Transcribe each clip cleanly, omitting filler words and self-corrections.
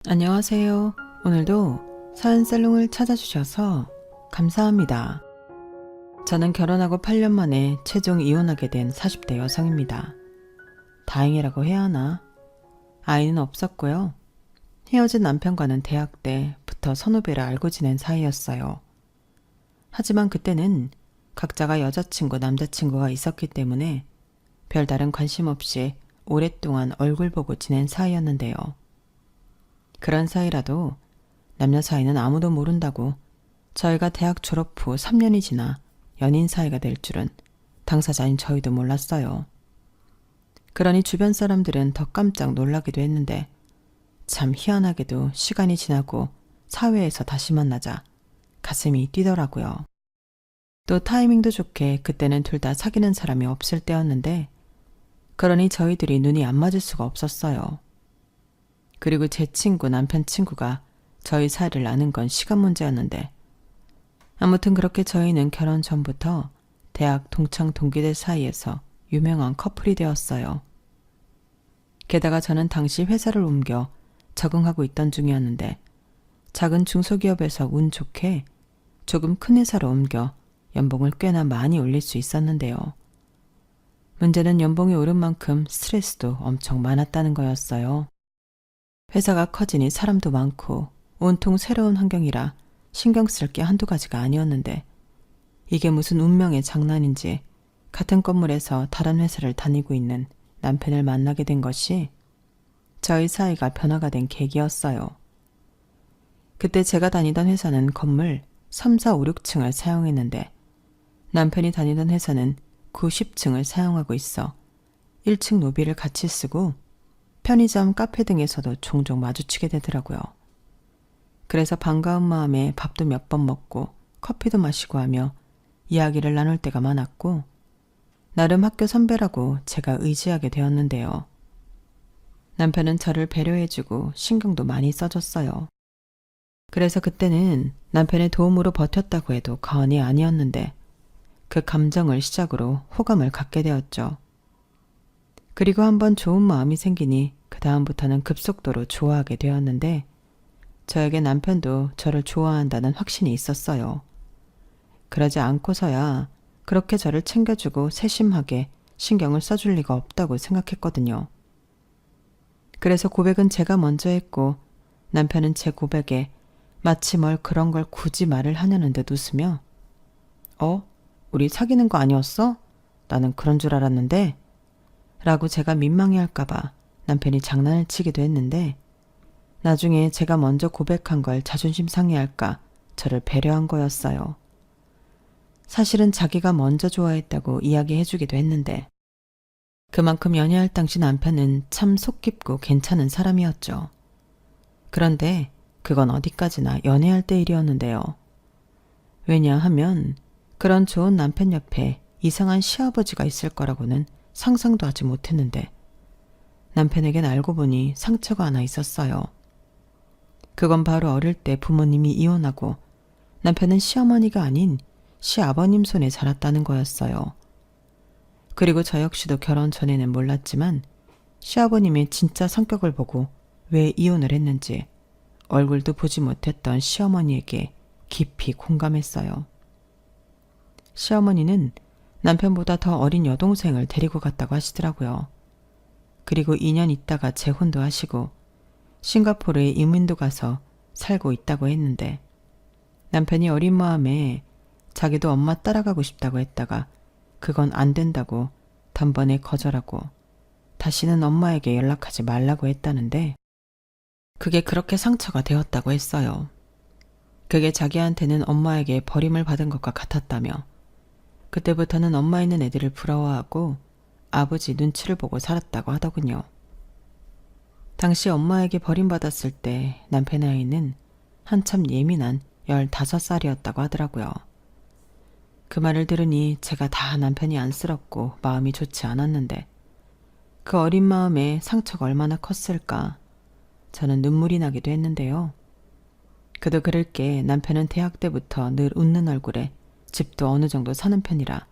안녕하세요. 오늘도 사연살롱을 찾아주셔서 감사합니다. 저는 결혼하고 8년 만에 최종 이혼하게 된 40대 여성입니다. 다행이라고 해야 하나? 아이는 없었고요. 헤어진 남편과는 대학 때부터 선후배를 알고 지낸 사이였어요. 하지만 그때는 각자가 여자친구, 남자친구가 있었기 때문에 별다른 관심 없이 오랫동안 얼굴 보고 지낸 사이였는데요. 그런 사이라도 남녀 사이는 아무도 모른다고 저희가 대학 졸업 후 3년이 지나 연인 사이가 될 줄은 당사자인 저희도 몰랐어요. 그러니 주변 사람들은 더 깜짝 놀라기도 했는데 참 희한하게도 시간이 지나고 사회에서 다시 만나자 가슴이 뛰더라고요. 또 타이밍도 좋게 그때는 둘 다 사귀는 사람이 없을 때였는데 그러니 저희들이 눈이 안 맞을 수가 없었어요. 그리고 제 친구 남편 친구가 저희 사이를 아는 건 시간 문제였는데 아무튼 그렇게 저희는 결혼 전부터 대학 동창 동기들 사이에서 유명한 커플이 되었어요. 게다가 저는 당시 회사를 옮겨 적응하고 있던 중이었는데 작은 중소기업에서 운 좋게 조금 큰 회사로 옮겨 연봉을 꽤나 많이 올릴 수 있었는데요. 문제는 연봉이 오른 만큼 스트레스도 엄청 많았다는 거였어요. 회사가 커지니 사람도 많고 온통 새로운 환경이라 신경 쓸 게 한두 가지가 아니었는데 이게 무슨 운명의 장난인지 같은 건물에서 다른 회사를 다니고 있는 남편을 만나게 된 것이 저희 사이가 변화가 된 계기였어요. 그때 제가 다니던 회사는 건물 3, 4, 5, 6층을 사용했는데 남편이 다니던 회사는 9, 10층을 사용하고 있어 1층 로비를 같이 쓰고 편의점, 카페 등에서도 종종 마주치게 되더라고요. 그래서 반가운 마음에 밥도 몇 번 먹고 커피도 마시고 하며 이야기를 나눌 때가 많았고 나름 학교 선배라고 제가 의지하게 되었는데요. 남편은 저를 배려해주고 신경도 많이 써줬어요. 그래서 그때는 남편의 도움으로 버텼다고 해도 과언이 아니었는데 그 감정을 시작으로 호감을 갖게 되었죠. 그리고 한번 좋은 마음이 생기니 그 다음부터는 급속도로 좋아하게 되었는데 저에게 남편도 저를 좋아한다는 확신이 있었어요. 그러지 않고서야 그렇게 저를 챙겨주고 세심하게 신경을 써줄 리가 없다고 생각했거든요. 그래서 고백은 제가 먼저 했고 남편은 제 고백에 마치 뭘 그런 걸 굳이 말을 하냐는 듯 웃으며 우리 사귀는 거 아니었어? 나는 그런 줄 알았는데 라고 제가 민망해할까봐 남편이 장난을 치기도 했는데 나중에 제가 먼저 고백한 걸 자존심 상해할까 저를 배려한 거였어요. 사실은 자기가 먼저 좋아했다고 이야기해주기도 했는데 그만큼 연애할 당시 남편은 참 속 깊고 괜찮은 사람이었죠. 그런데 그건 어디까지나 연애할 때 일이었는데요. 왜냐하면 그런 좋은 남편 옆에 이상한 시아버지가 있을 거라고는 상상도 하지 못했는데 남편에겐 알고 보니 상처가 하나 있었어요. 그건 바로 어릴 때 부모님이 이혼하고 남편은 시어머니가 아닌 시아버님 손에 자랐다는 거였어요. 그리고 저 역시도 결혼 전에는 몰랐지만 시아버님의 진짜 성격을 보고 왜 이혼을 했는지 얼굴도 보지 못했던 시어머니에게 깊이 공감했어요. 시어머니는 남편보다 더 어린 여동생을 데리고 갔다고 하시더라고요. 그리고 2년 있다가 재혼도 하시고 싱가포르에 이민도 가서 살고 있다고 했는데 남편이 어린 마음에 자기도 엄마 따라가고 싶다고 했다가 그건 안 된다고 단번에 거절하고 다시는 엄마에게 연락하지 말라고 했다는데 그게 그렇게 상처가 되었다고 했어요. 그게 자기한테는 엄마에게 버림을 받은 것과 같았다며 그때부터는 엄마 있는 애들을 부러워하고 아버지 눈치를 보고 살았다고 하더군요. 당시 엄마에게 버림받았을 때 남편의 아이는 한참 예민한 15살이었다고 하더라고요. 그 말을 들으니 제가 다 남편이 안쓰럽고 마음이 좋지 않았는데 그 어린 마음에 상처가 얼마나 컸을까 저는 눈물이 나기도 했는데요. 그도 그럴 게 남편은 대학 때부터 늘 웃는 얼굴에 집도 어느 정도 사는 편이라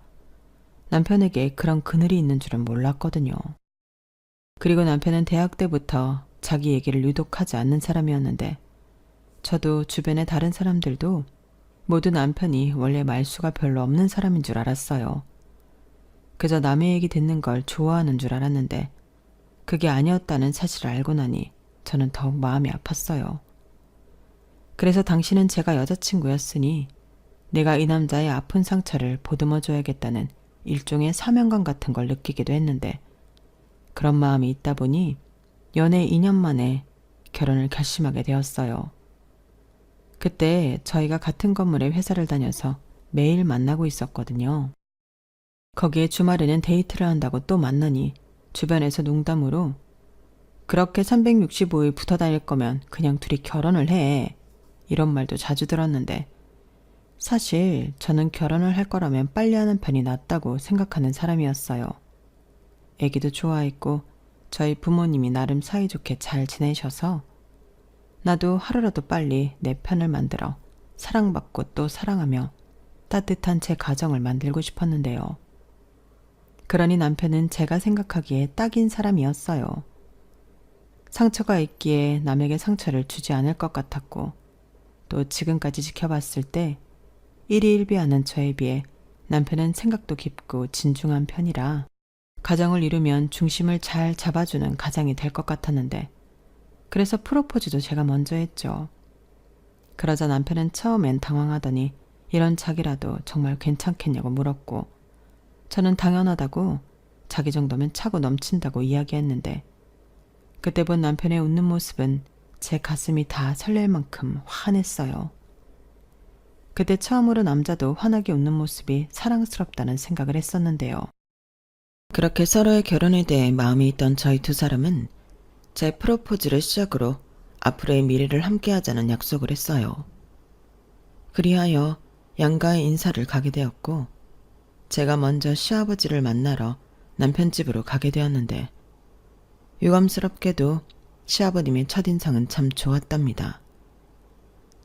남편에게 그런 그늘이 있는 줄은 몰랐거든요. 그리고 남편은 대학 때부터 자기 얘기를 유독 하지 않는 사람이었는데 저도 주변의 다른 사람들도 모두 남편이 원래 말수가 별로 없는 사람인 줄 알았어요. 그저 남의 얘기 듣는 걸 좋아하는 줄 알았는데 그게 아니었다는 사실을 알고 나니 저는 더욱 마음이 아팠어요. 그래서 당신은 제가 여자친구였으니 내가 이 남자의 아픈 상처를 보듬어줘야겠다는 일종의 사명감 같은 걸 느끼기도 했는데 그런 마음이 있다 보니 연애 2년 만에 결혼을 결심하게 되었어요. 그때 저희가 같은 건물에 회사를 다녀서 매일 만나고 있었거든요. 거기에 주말에는 데이트를 한다고 또 만나니 주변에서 농담으로 그렇게 365일 붙어 다닐 거면 그냥 둘이 결혼을 해. 이런 말도 자주 들었는데 사실 저는 결혼을 할 거라면 빨리 하는 편이 낫다고 생각하는 사람이었어요. 애기도 좋아했고 저희 부모님이 나름 사이좋게 잘 지내셔서 나도 하루라도 빨리 내 편을 만들어 사랑받고 또 사랑하며 따뜻한 제 가정을 만들고 싶었는데요. 그러니 남편은 제가 생각하기에 딱인 사람이었어요. 상처가 있기에 남에게 상처를 주지 않을 것 같았고 또 지금까지 지켜봤을 때 일희일비하는 저에 비해 남편은 생각도 깊고 진중한 편이라 가정을 이루면 중심을 잘 잡아주는 가장이 될 것 같았는데 그래서 프로포즈도 제가 먼저 했죠. 그러자 남편은 처음엔 당황하더니 이런 자기라도 정말 괜찮겠냐고 물었고 저는 당연하다고 자기 정도면 차고 넘친다고 이야기했는데 그때 본 남편의 웃는 모습은 제 가슴이 다 설렐 만큼 환했어요. 그때 처음으로 남자도 환하게 웃는 모습이 사랑스럽다는 생각을 했었는데요. 그렇게 서로의 결혼에 대해 마음이 있던 저희 두 사람은 제 프로포즈를 시작으로 앞으로의 미래를 함께하자는 약속을 했어요. 그리하여 양가의 인사를 가게 되었고 제가 먼저 시아버지를 만나러 남편 집으로 가게 되었는데 유감스럽게도 시아버님의 첫인상은 참 좋았답니다.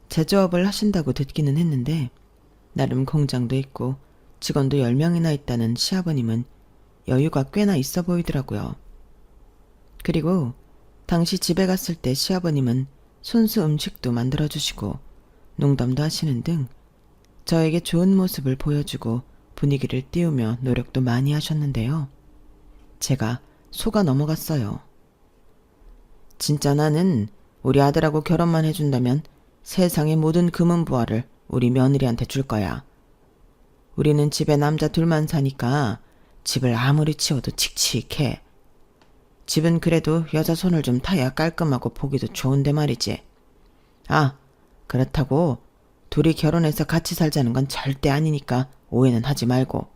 제조업을 하신다고 듣기는 했는데 나름 공장도 있고 직원도 10명이나 있다는 시아버님은 여유가 꽤나 있어 보이더라고요. 그리고 당시 집에 갔을 때 시아버님은 손수 음식도 만들어주시고 농담도 하시는 등 저에게 좋은 모습을 보여주고 분위기를 띄우며 노력도 많이 하셨는데요. 제가 속아 넘어갔어요. 진짜 나는 우리 아들하고 결혼만 해준다면 세상의 모든 금은부화를 우리 며느리한테 줄 거야. 우리는 집에 남자 둘만 사니까 집을 아무리 치워도 칙칙해. 집은 그래도 여자 손을 좀 타야 깔끔하고 보기도 좋은데 말이지. 아, 그렇다고 둘이 결혼해서 같이 살자는 건 절대 아니니까 오해는 하지 말고.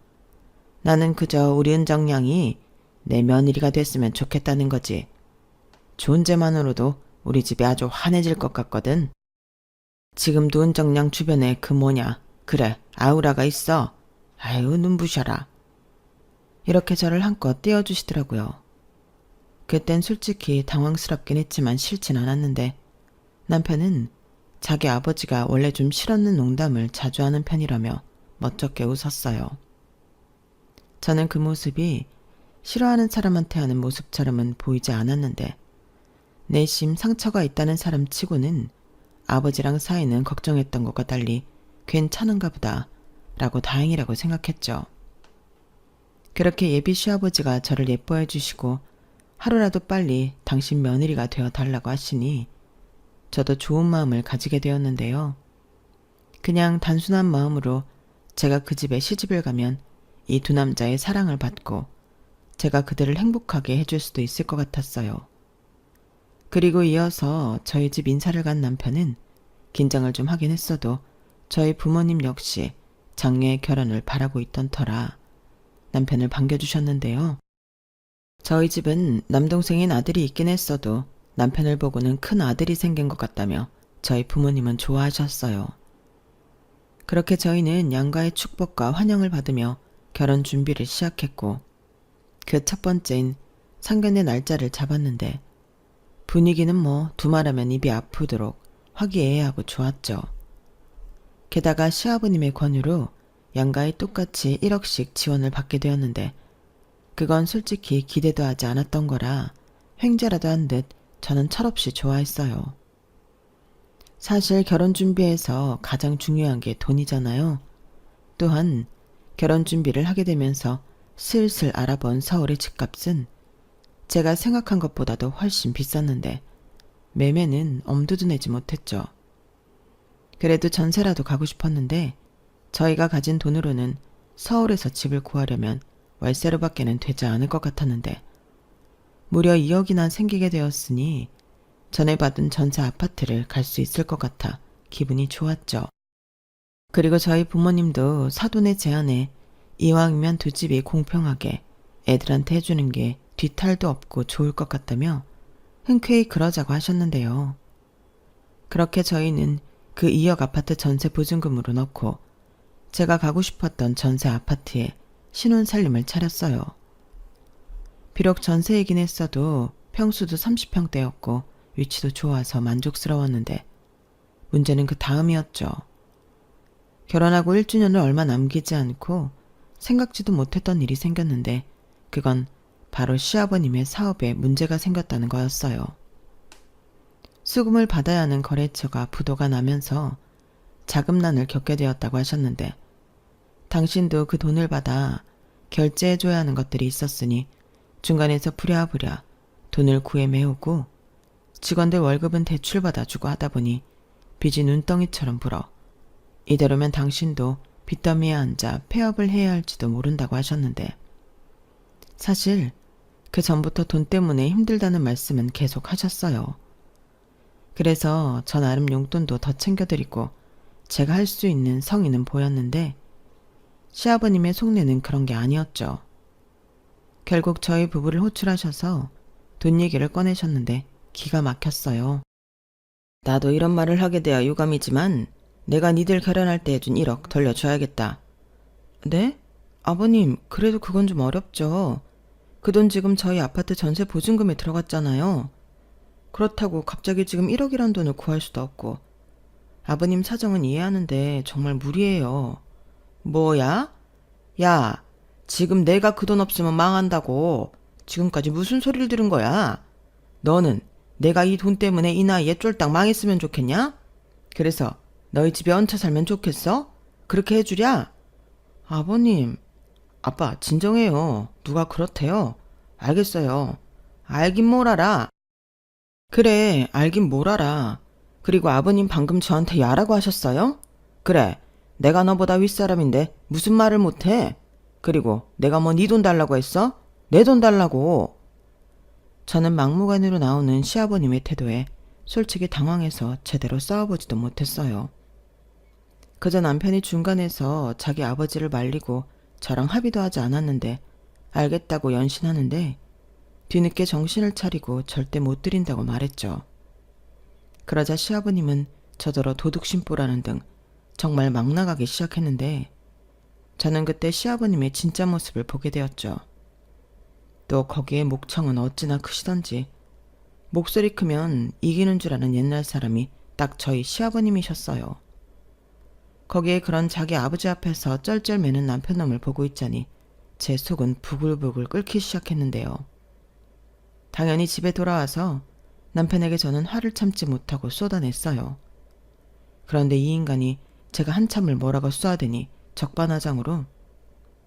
나는 그저 우리 은정양이 내 며느리가 됐으면 좋겠다는 거지. 존재만으로도 우리 집이 아주 환해질 것 같거든. 지금도 은정양 주변에 그 뭐냐, 그래, 아우라가 있어. 아유, 눈부셔라. 이렇게 저를 한껏 띄워주시더라고요. 그땐 솔직히 당황스럽긴 했지만 싫진 않았는데 남편은 자기 아버지가 원래 좀 실없는 농담을 자주 하는 편이라며 멋쩍게 웃었어요. 저는 그 모습이 싫어하는 사람한테 하는 모습처럼은 보이지 않았는데 내심 상처가 있다는 사람 치고는 아버지랑 사이는 걱정했던 것과 달리 괜찮은가 보다 라고 다행이라고 생각했죠. 그렇게 예비 시아버지가 저를 예뻐해 주시고 하루라도 빨리 당신 며느리가 되어 달라고 하시니 저도 좋은 마음을 가지게 되었는데요. 그냥 단순한 마음으로 제가 그 집에 시집을 가면 이 두 남자의 사랑을 받고 제가 그들을 행복하게 해줄 수도 있을 것 같았어요. 그리고 이어서 저희 집 인사를 간 남편은 긴장을 좀 하긴 했어도 저희 부모님 역시 장녀의 결혼을 바라고 있던 터라 남편을 반겨주셨는데요. 저희 집은 남동생인 아들이 있긴 했어도 남편을 보고는 큰 아들이 생긴 것 같다며 저희 부모님은 좋아하셨어요. 그렇게 저희는 양가의 축복과 환영을 받으며 결혼 준비를 시작했고 그 첫 번째인 상견례 날짜를 잡았는데 분위기는 뭐 두말하면 입이 아프도록 화기애애하고 좋았죠. 게다가 시아버님의 권유로 양가에 똑같이 1억씩 지원을 받게 되었는데 그건 솔직히 기대도 하지 않았던 거라 횡재라도 한 듯 저는 철없이 좋아했어요. 사실 결혼 준비에서 가장 중요한 게 돈이잖아요. 또한 결혼 준비를 하게 되면서 슬슬 알아본 서울의 집값은 제가 생각한 것보다도 훨씬 비쌌는데 매매는 엄두도 내지 못했죠. 그래도 전세라도 가고 싶었는데 저희가 가진 돈으로는 서울에서 집을 구하려면 월세로밖에는 되지 않을 것 같았는데 무려 2억이나 생기게 되었으니 전에 받은 전세 아파트를 갈 수 있을 것 같아 기분이 좋았죠. 그리고 저희 부모님도 사돈의 제안에 이왕이면 두 집이 공평하게 애들한테 해주는 게 뒤탈도 없고 좋을 것 같다며 흔쾌히 그러자고 하셨는데요. 그렇게 저희는 그 2억 아파트 전세 보증금으로 넣고 제가 가고 싶었던 전세 아파트에 신혼살림을 차렸어요. 비록 전세이긴 했어도 평수도 30평대였고 위치도 좋아서 만족스러웠는데 문제는 그 다음이었죠. 결혼하고 1주년을 얼마 남기지 않고 생각지도 못했던 일이 생겼는데 그건 바로 시아버님의 사업에 문제가 생겼다는 거였어요. 수금을 받아야 하는 거래처가 부도가 나면서 자금난을 겪게 되었다고 하셨는데 당신도 그 돈을 받아 결제해줘야 하는 것들이 있었으니 중간에서 부랴부랴 돈을 구해 메우고 직원들 월급은 대출 받아주고 하다 보니 빚이 눈덩이처럼 불어 이대로면 당신도 빚더미에 앉아 폐업을 해야 할지도 모른다고 하셨는데 사실 그 전부터 돈 때문에 힘들다는 말씀은 계속 하셨어요. 그래서 저 나름 용돈도 더 챙겨드리고 제가 할 수 있는 성의는 보였는데 시아버님의 속내는 그런 게 아니었죠. 결국 저희 부부를 호출하셔서 돈 얘기를 꺼내셨는데 기가 막혔어요. 나도 이런 말을 하게 되어 유감이지만 내가 니들 결혼할 때 해준 1억 돌려줘야겠다. 네? 아버님, 그래도 그건 좀 어렵죠. 그 돈 지금 저희 아파트 전세 보증금에 들어갔잖아요. 그렇다고 갑자기 지금 1억이란 돈을 구할 수도 없고 아버님 사정은 이해하는데 정말 무리예요. 뭐야? 야, 지금 내가 그 돈 없으면 망한다고 지금까지 무슨 소리를 들은 거야? 너는 내가 이 돈 때문에 이 나이에 쫄딱 망했으면 좋겠냐? 그래서 너희 집에 얹혀 살면 좋겠어? 그렇게 해주랴? 아버님, 아빠 진정해요. 누가 그렇대요? 알겠어요. 알긴 뭘 알아. 그래, 알긴 뭘 알아. 그리고 아버님 방금 저한테 야라고 하셨어요? 그래, 내가 너보다 윗사람인데 무슨 말을 못해? 그리고 내가 뭐 네 돈 달라고 했어? 내 돈 달라고. 저는 막무가내로 나오는 시아버님의 태도에 솔직히 당황해서 제대로 싸워보지도 못했어요. 그저 남편이 중간에서 자기 아버지를 말리고 저랑 합의도 하지 않았는데 알겠다고 연신하는데 뒤늦게 정신을 차리고 절대 못 드린다고 말했죠. 그러자 시아버님은 저더러 도둑심보라는 등 정말 막 나가기 시작했는데 저는 그때 시아버님의 진짜 모습을 보게 되었죠. 또 거기에 목청은 어찌나 크시던지 목소리 크면 이기는 줄 아는 옛날 사람이 딱 저희 시아버님이셨어요. 거기에 그런 자기 아버지 앞에서 쩔쩔매는 남편놈을 보고 있자니 제 속은 부글부글 끓기 시작했는데요. 당연히 집에 돌아와서 남편에게 저는 화를 참지 못하고 쏟아냈어요. 그런데 이 인간이 제가 한참을 뭐라고 쏘아대니 적반하장으로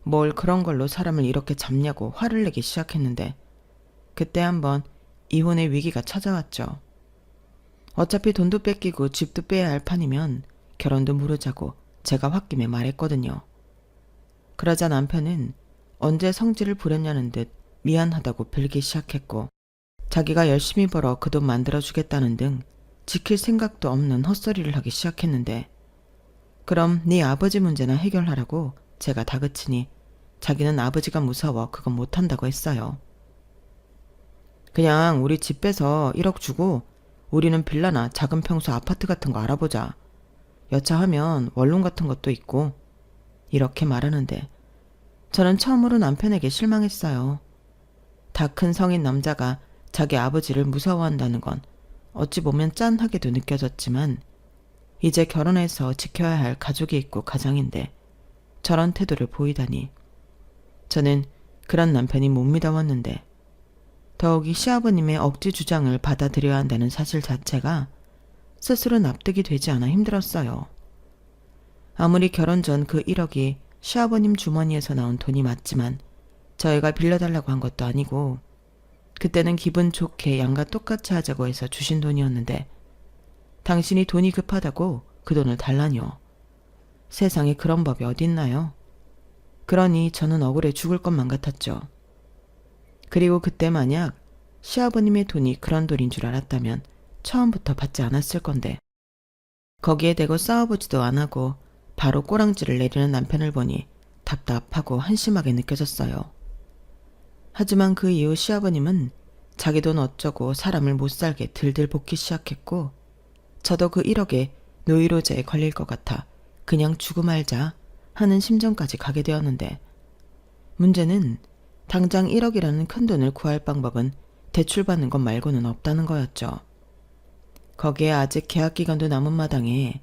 뭘 그런 걸로 사람을 이렇게 잡냐고 화를 내기 시작했는데 그때 한번 이혼의 위기가 찾아왔죠. 어차피 돈도 뺏기고 집도 빼야 할 판이면 결혼도 무르자고 제가 홧김에 말했거든요. 그러자 남편은 언제 성질을 부렸냐는 듯 미안하다고 빌기 시작했고 자기가 열심히 벌어 그 돈 만들어주겠다는 등 지킬 생각도 없는 헛소리를 하기 시작했는데 그럼 네 아버지 문제나 해결하라고 제가 다그치니 자기는 아버지가 무서워 그건 못한다고 했어요. 그냥 우리 집 빼서 1억 주고 우리는 빌라나 작은 평수 아파트 같은 거 알아보자. 여차하면 원룸 같은 것도 있고 이렇게 말하는데 저는 처음으로 남편에게 실망했어요. 다 큰 성인 남자가 자기 아버지를 무서워한다는 건 어찌 보면 짠하게도 느껴졌지만 이제 결혼해서 지켜야 할 가족이 있고 가장인데 저런 태도를 보이다니 저는 그런 남편이 못 믿어왔는데 더욱이 시아버님의 억지 주장을 받아들여야 한다는 사실 자체가 스스로 납득이 되지 않아 힘들었어요. 아무리 결혼 전 그 1억이 시아버님 주머니에서 나온 돈이 맞지만 저희가 빌려달라고 한 것도 아니고 그때는 기분 좋게 양과 똑같이 하자고 해서 주신 돈이었는데 당신이 돈이 급하다고 그 돈을 달라뇨. 세상에 그런 법이 어딨나요? 그러니 저는 억울해 죽을 것만 같았죠. 그리고 그때 만약 시아버님의 돈이 그런 돈인 줄 알았다면 처음부터 받지 않았을 건데 거기에 대고 싸워보지도 안 하고 바로 꼬랑지를 내리는 남편을 보니 답답하고 한심하게 느껴졌어요. 하지만 그 이후 시아버님은 자기 돈 어쩌고 사람을 못 살게 들들 볶기 시작했고 저도 그 1억에 노이로제에 걸릴 것 같아 그냥 주고 말자 하는 심정까지 가게 되었는데 문제는 당장 1억이라는 큰 돈을 구할 방법은 대출받는 것 말고는 없다는 거였죠. 거기에 아직 계약 기간도 남은 마당에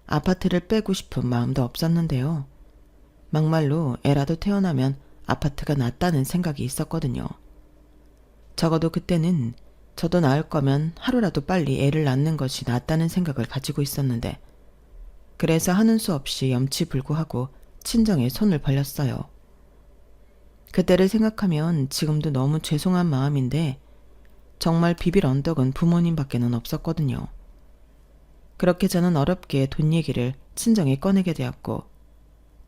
아파트를 빼고 싶은 마음도 없었는데요. 막말로 애라도 태어나면 아파트가 낫다는 생각이 있었거든요. 적어도 그때는 저도 낳을 거면 하루라도 빨리 애를 낳는 것이 낫다는 생각을 가지고 있었는데 그래서 하는 수 없이 염치불구하고 친정에 손을 벌렸어요. 그때를 생각하면 지금도 너무 죄송한 마음인데 정말 비빌 언덕은 부모님밖에는 없었거든요. 그렇게 저는 어렵게 돈 얘기를 친정에 꺼내게 되었고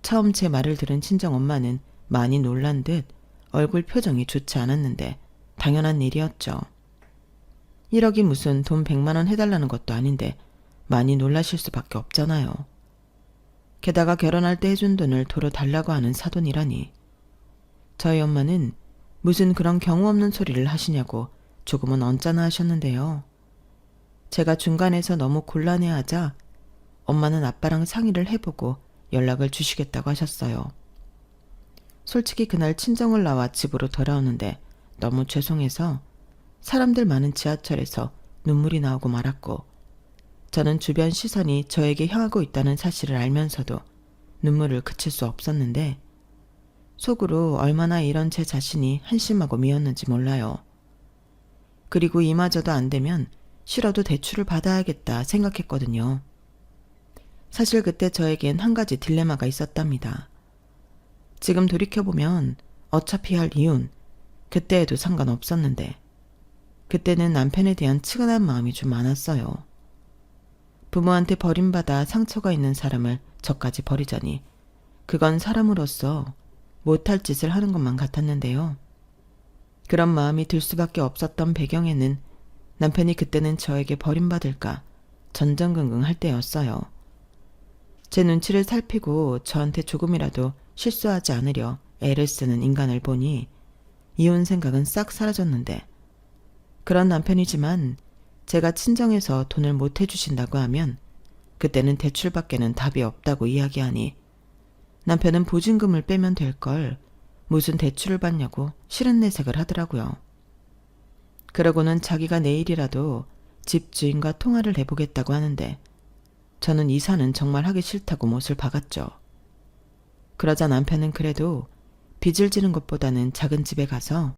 처음 제 말을 들은 친정엄마는 많이 놀란 듯 얼굴 표정이 좋지 않았는데 당연한 일이었죠. 1억이 무슨 돈 100만 원 해달라는 것도 아닌데 많이 놀라실 수밖에 없잖아요. 게다가 결혼할 때 해준 돈을 도로 달라고 하는 사돈이라니. 저희 엄마는 무슨 그런 경우 없는 소리를 하시냐고 조금은 언짢아 하셨는데요. 제가 중간에서 너무 곤란해하자 엄마는 아빠랑 상의를 해보고 연락을 주시겠다고 하셨어요. 솔직히 그날 친정을 나와 집으로 돌아오는데 너무 죄송해서 사람들 많은 지하철에서 눈물이 나오고 말았고 저는 주변 시선이 저에게 향하고 있다는 사실을 알면서도 눈물을 그칠 수 없었는데 속으로 얼마나 이런 제 자신이 한심하고 미웠는지 몰라요. 그리고 이마저도 안 되면 싫어도 대출을 받아야겠다 생각했거든요. 사실 그때 저에겐 한 가지 딜레마가 있었답니다. 지금 돌이켜보면 어차피 할 이윤, 그때에도 상관없었는데 그때는 남편에 대한 측은한 마음이 좀 많았어요. 부모한테 버림받아 상처가 있는 사람을 저까지 버리자니 그건 사람으로서 못할 짓을 하는 것만 같았는데요. 그런 마음이 들 수밖에 없었던 배경에는 남편이 그때는 저에게 버림받을까 전전긍긍할 때였어요. 제 눈치를 살피고 저한테 조금이라도 실수하지 않으려 애를 쓰는 인간을 보니 이혼 생각은 싹 사라졌는데 그런 남편이지만 제가 친정에서 돈을 못 해주신다고 하면 그때는 대출밖에는 답이 없다고 이야기하니 남편은 보증금을 빼면 될 걸 무슨 대출을 받냐고 싫은 내색을 하더라고요. 그러고는 자기가 내일이라도 집주인과 통화를 해보겠다고 하는데 저는 이사는 정말 하기 싫다고 못을 박았죠. 그러자 남편은 그래도 빚을 지는 것보다는 작은 집에 가서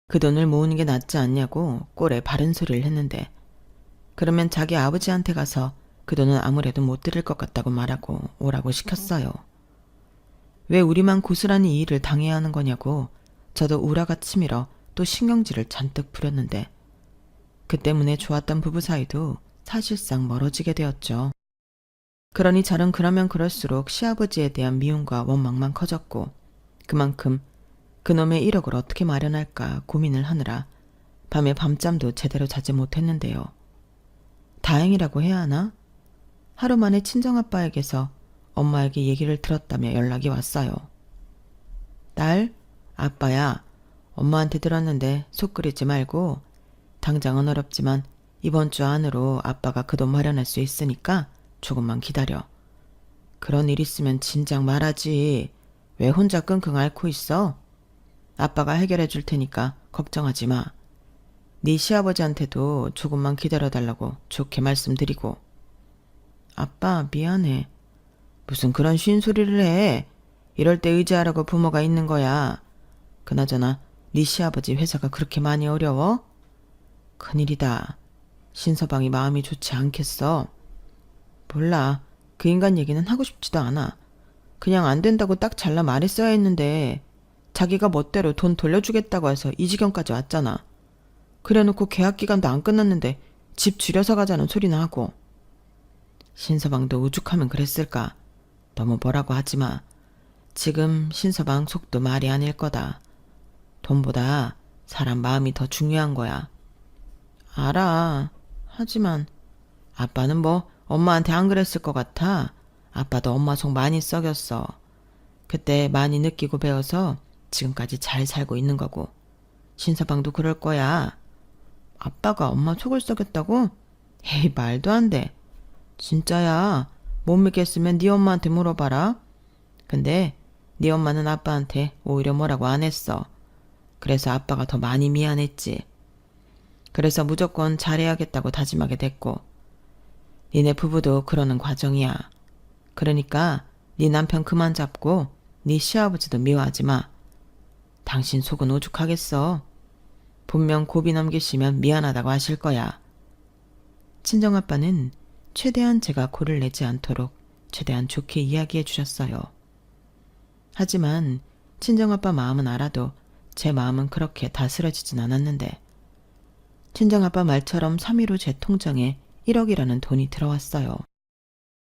그 돈을 모으는 게 낫지 않냐고 꼴에 바른 소리를 했는데 그러면 자기 아버지한테 가서 그 돈은 아무래도 못 드릴 것 같다고 말하고 오라고 시켰어요. 왜 우리만 고스란히 이 일을 당해야 하는 거냐고 저도 우라가 치밀어 또 신경질을 잔뜩 부렸는데 그 때문에 좋았던 부부 사이도 사실상 멀어지게 되었죠. 그러니 저는 그러면 그럴수록 시아버지에 대한 미움과 원망만 커졌고 그만큼 그놈의 1억을 어떻게 마련할까 고민을 하느라 밤에 밤잠도 제대로 자지 못했는데요. 다행이라고 해야 하나? 하루 만에 친정아빠에게서 엄마에게 얘기를 들었다며 연락이 왔어요. 딸, 아빠야, 엄마한테 들었는데 속 끓이지 말고 당장은 어렵지만 이번 주 안으로 아빠가 그 돈 마련할 수 있으니까 조금만 기다려. 그런 일 있으면 진작 말하지. 왜 혼자 끙끙 앓고 있어? 아빠가 해결해 줄 테니까 걱정하지 마. 네 시아버지한테도 조금만 기다려달라고 좋게 말씀드리고. 아빠 미안해. 무슨 그런 쉰 소리를 해. 이럴 때 의지하라고 부모가 있는 거야. 그나저나 네 시아버지 회사가 그렇게 많이 어려워? 큰일이다. 신서방이 마음이 좋지 않겠어. 몰라. 그 인간 얘기는 하고 싶지도 않아. 그냥 안 된다고 딱 잘라 말했어야 했는데 자기가 멋대로 돈 돌려주겠다고 해서 이 지경까지 왔잖아. 그래놓고 계약 기간도 안 끝났는데 집 줄여서 가자는 소리나 하고. 신서방도 오죽하면 그랬을까. 너무 뭐라고 하지 마. 지금 신서방 속도 말이 아닐 거다. 돈보다 사람 마음이 더 중요한 거야. 알아. 하지만 아빠는 뭐 엄마한테 안 그랬을 것 같아. 아빠도 엄마 속 많이 썩였어. 그때 많이 느끼고 배워서 지금까지 잘 살고 있는 거고. 신서방도 그럴 거야. 아빠가 엄마 속을 썩였다고? 에이, 말도 안 돼. 진짜야. 못 믿겠으면 네 엄마한테 물어봐라. 근데 네 엄마는 아빠한테 오히려 뭐라고 안 했어. 그래서 아빠가 더 많이 미안했지. 그래서 무조건 잘해야겠다고 다짐하게 됐고. 니네 부부도 그러는 과정이야. 그러니까 네 남편 그만 잡고 네 시아버지도 미워하지 마. 당신 속은 오죽하겠어. 분명 고비 넘기시면 미안하다고 하실 거야. 친정아빠는 최대한 제가 고를 내지 않도록 최대한 좋게 이야기해 주셨어요. 하지만 친정아빠 마음은 알아도 제 마음은 그렇게 다스려지진 않았는데 친정아빠 말처럼 3일 후 제 통장에 1억이라는 돈이 들어왔어요.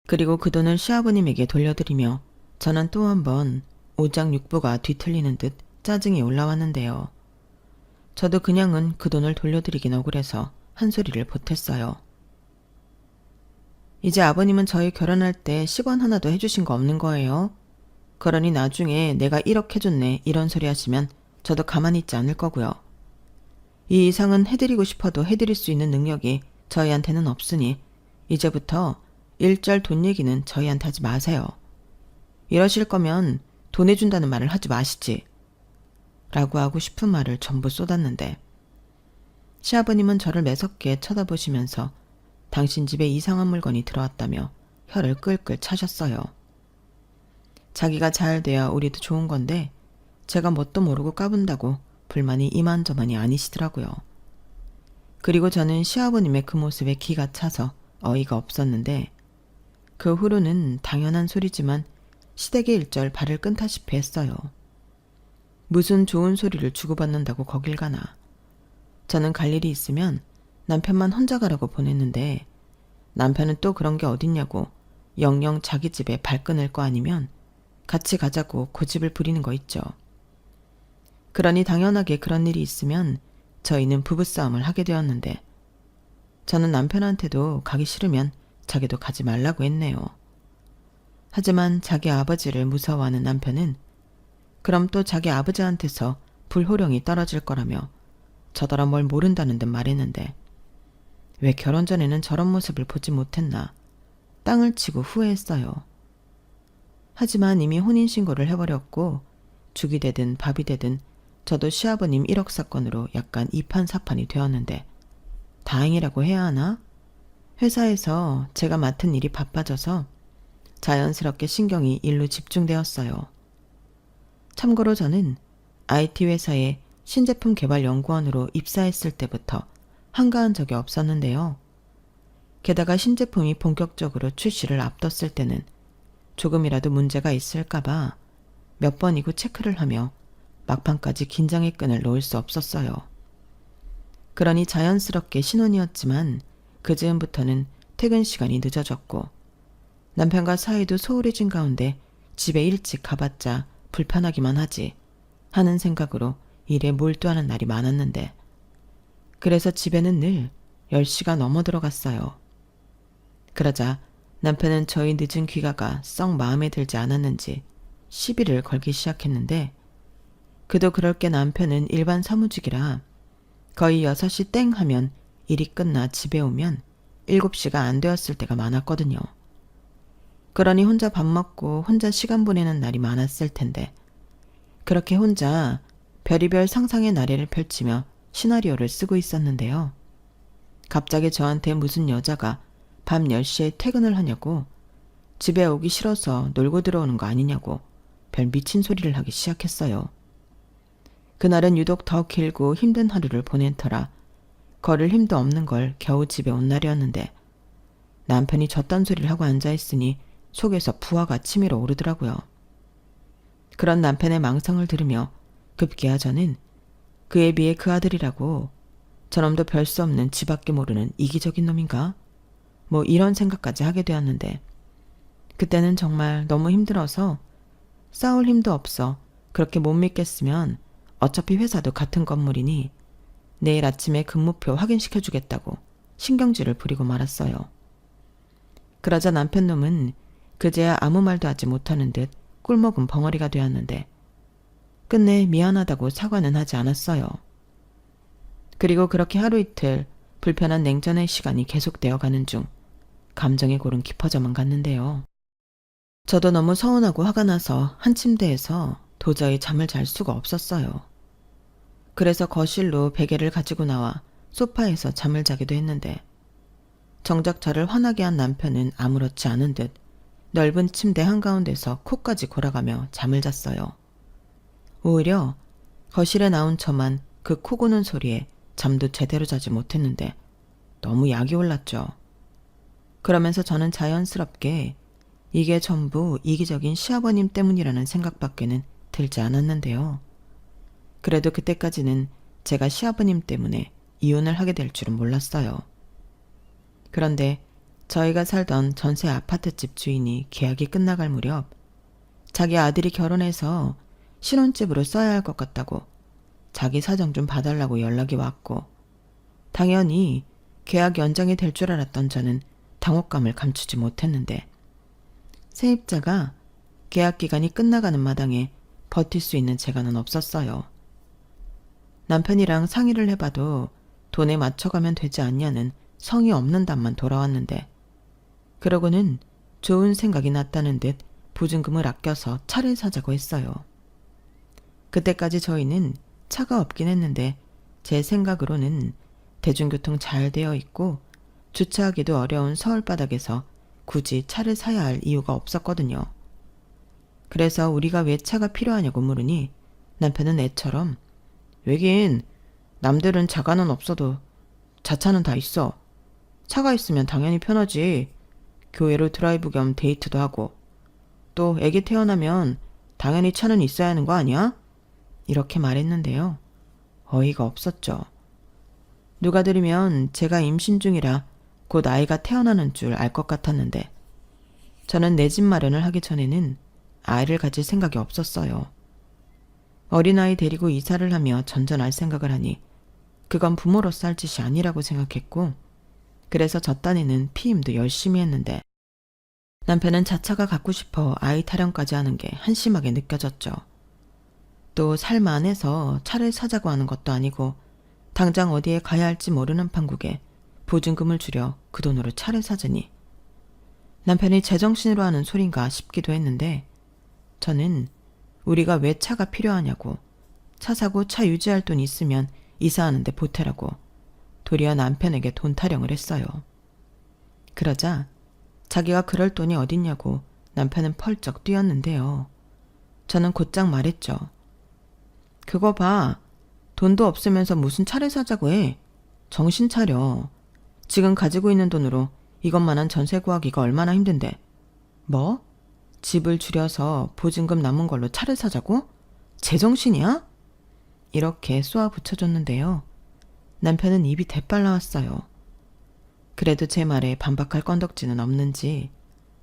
그리고 그 돈을 시아버님에게 돌려드리며 저는 또 한 번 오장육부가 뒤틀리는 듯 짜증이 올라왔는데요. 저도 그냥은 그 돈을 돌려드리긴 억울해서 한 소리를 보탰어요. 이제 아버님은 저희 결혼할 때 10원 하나도 해주신 거 없는 거예요. 그러니 나중에 내가 1억 해줬네 이런 소리 하시면 저도 가만히 있지 않을 거고요. 이 이상은 해드리고 싶어도 해드릴 수 있는 능력이 저희한테는 없으니 이제부터 일절 돈 얘기는 저희한테 하지 마세요. 이러실 거면 돈 해준다는 말을 하지 마시지. 라고 하고 싶은 말을 전부 쏟았는데 시아버님은 저를 매섭게 쳐다보시면서 당신 집에 이상한 물건이 들어왔다며 혀를 끌끌 차셨어요. 자기가 잘 돼야 우리도 좋은 건데 제가 뭣도 모르고 까분다고 불만이 이만저만이 아니시더라고요. 그리고 저는 시아버님의 그 모습에 기가 차서 어이가 없었는데 그 후로는 당연한 소리지만 시댁에 일절 발을 끈다시피 했어요. 무슨 좋은 소리를 주고받는다고 거길 가나. 저는 갈 일이 있으면 남편만 혼자 가라고 보냈는데 남편은 또 그런 게 어딨냐고 영영 자기 집에 발 끊을 거 아니면 같이 가자고 고집을 부리는 거 있죠. 그러니 당연하게 그런 일이 있으면 저희는 부부싸움을 하게 되었는데 저는 남편한테도 가기 싫으면 자기도 가지 말라고 했네요. 하지만 자기 아버지를 무서워하는 남편은 그럼 또 자기 아버지한테서 불호령이 떨어질 거라며 저더러 뭘 모른다는 듯 말했는데 왜 결혼 전에는 저런 모습을 보지 못했나 땅을 치고 후회했어요. 하지만 이미 혼인신고를 해버렸고 죽이 되든 밥이 되든 저도 시아버님 1억 사건으로 약간 이판사판이 되었는데 다행이라고 해야 하나? 회사에서 제가 맡은 일이 바빠져서 자연스럽게 신경이 일로 집중되었어요. 참고로 저는 IT 회사에 신제품 개발 연구원으로 입사했을 때부터 한가한 적이 없었는데요. 게다가 신제품이 본격적으로 출시를 앞뒀을 때는 조금이라도 문제가 있을까봐 몇 번이고 체크를 하며 막판까지 긴장의 끈을 놓을 수 없었어요. 그러니 자연스럽게 신혼이었지만 그 즈음부터는 퇴근 시간이 늦어졌고 남편과 사이도 소홀해진 가운데 집에 일찍 가봤자 불편하기만 하지 하는 생각으로 일에 몰두하는 날이 많았는데 그래서 집에는 늘 10시가 넘어 들어갔어요. 그러자 남편은 저희 늦은 귀가가 썩 마음에 들지 않았는지 시비를 걸기 시작했는데 그도 그럴 게 남편은 일반 사무직이라 거의 6시 땡 하면 일이 끝나 집에 오면 7시가 안 되었을 때가 많았거든요. 그러니 혼자 밥 먹고 혼자 시간 보내는 날이 많았을 텐데 그렇게 혼자 별의별 상상의 나래를 펼치며 시나리오를 쓰고 있었는데요. 갑자기 저한테 무슨 여자가 밤 10시에 퇴근을 하냐고 집에 오기 싫어서 놀고 들어오는 거 아니냐고 별 미친 소리를 하기 시작했어요. 그날은 유독 더 길고 힘든 하루를 보낸 터라 걸을 힘도 없는 걸 겨우 집에 온 날이었는데 남편이 저딴 소리를 하고 앉아있으니 속에서 부하가 치밀어 오르더라고요. 그런 남편의 망상을 들으며 급기야 저는 그에 비해 그 아들이라고 저놈도 별 수 없는 지밖에 모르는 이기적인 놈인가? 뭐 이런 생각까지 하게 되었는데 그때는 정말 너무 힘들어서 싸울 힘도 없어 그렇게 못 믿겠으면 어차피 회사도 같은 건물이니 내일 아침에 근무표 확인시켜주겠다고 신경질을 부리고 말았어요. 그러자 남편 놈은 그제야 아무 말도 하지 못하는 듯 꿀먹은 벙어리가 되었는데 끝내 미안하다고 사과는 하지 않았어요. 그리고 그렇게 하루 이틀 불편한 냉전의 시간이 계속되어 가는 중 감정의 골은 깊어져만 갔는데요. 저도 너무 서운하고 화가 나서 한 침대에서 도저히 잠을 잘 수가 없었어요. 그래서 거실로 베개를 가지고 나와 소파에서 잠을 자기도 했는데 정작 저를 화나게 한 남편은 아무렇지 않은 듯 넓은 침대 한가운데서 코까지 골아가며 잠을 잤어요. 오히려 거실에 나온 저만 그 코 고는 소리에 잠도 제대로 자지 못했는데 너무 약이 올랐죠. 그러면서 저는 자연스럽게 이게 전부 이기적인 시아버님 때문이라는 생각밖에는 들지 않았는데요. 그래도 그때까지는 제가 시아버님 때문에 이혼을 하게 될 줄은 몰랐어요. 그런데 저희가 살던 전세 아파트집 주인이 계약이 끝나갈 무렵 자기 아들이 결혼해서 신혼집으로 써야 할 것 같다고 자기 사정 좀 봐달라고 연락이 왔고 당연히 계약 연장이 될 줄 알았던 저는 당혹감을 감추지 못했는데 세입자가 계약 기간이 끝나가는 마당에 버틸 수 있는 재간은 없었어요. 남편이랑 상의를 해봐도 돈에 맞춰가면 되지 않냐는 성의 없는 답만 돌아왔는데 그러고는 좋은 생각이 났다는 듯 보증금을 아껴서 차를 사자고 했어요. 그때까지 저희는 차가 없긴 했는데 제 생각으로는 대중교통 잘 되어 있고 주차하기도 어려운 서울 바닥에서 굳이 차를 사야 할 이유가 없었거든요. 그래서 우리가 왜 차가 필요하냐고 물으니 남편은 애처럼 왜긴 남들은 자가는 없어도 자차는 다 있어. 차가 있으면 당연히 편하지. 교회로 드라이브 겸 데이트도 하고 또 애기 태어나면 당연히 차는 있어야 하는 거 아니야? 이렇게 말했는데요. 어이가 없었죠. 누가 들으면 제가 임신 중이라 곧 아이가 태어나는 줄 알 것 같았는데 저는 내 집 마련을 하기 전에는 아이를 가질 생각이 없었어요. 어린아이 데리고 이사를 하며 전전할 생각을 하니 그건 부모로서 할 짓이 아니라고 생각했고 그래서 저 딴에는 피임도 열심히 했는데 남편은 자차가 갖고 싶어 아이 타령까지 하는 게 한심하게 느껴졌죠. 또 삶 안에서 차를 사자고 하는 것도 아니고 당장 어디에 가야 할지 모르는 판국에 보증금을 줄여 그 돈으로 차를 사자니 남편이 제정신으로 하는 소린가 싶기도 했는데 저는 우리가 왜 차가 필요하냐고 차 사고 차 유지할 돈 있으면 이사하는데 보태라고 도리어 남편에게 돈 타령을 했어요. 그러자 자기가 그럴 돈이 어딨냐고 남편은 펄쩍 뛰었는데요. 저는 곧장 말했죠. 그거 봐. 돈도 없으면서 무슨 차를 사자고 해. 정신 차려. 지금 가지고 있는 돈으로 이것만한 전세 구하기가 얼마나 힘든데. 뭐? 집을 줄여서 보증금 남은 걸로 차를 사자고? 제정신이야? 이렇게 쏘아 붙여줬는데요. 남편은 입이 대빨 나왔어요. 그래도 제 말에 반박할 건덕지는 없는지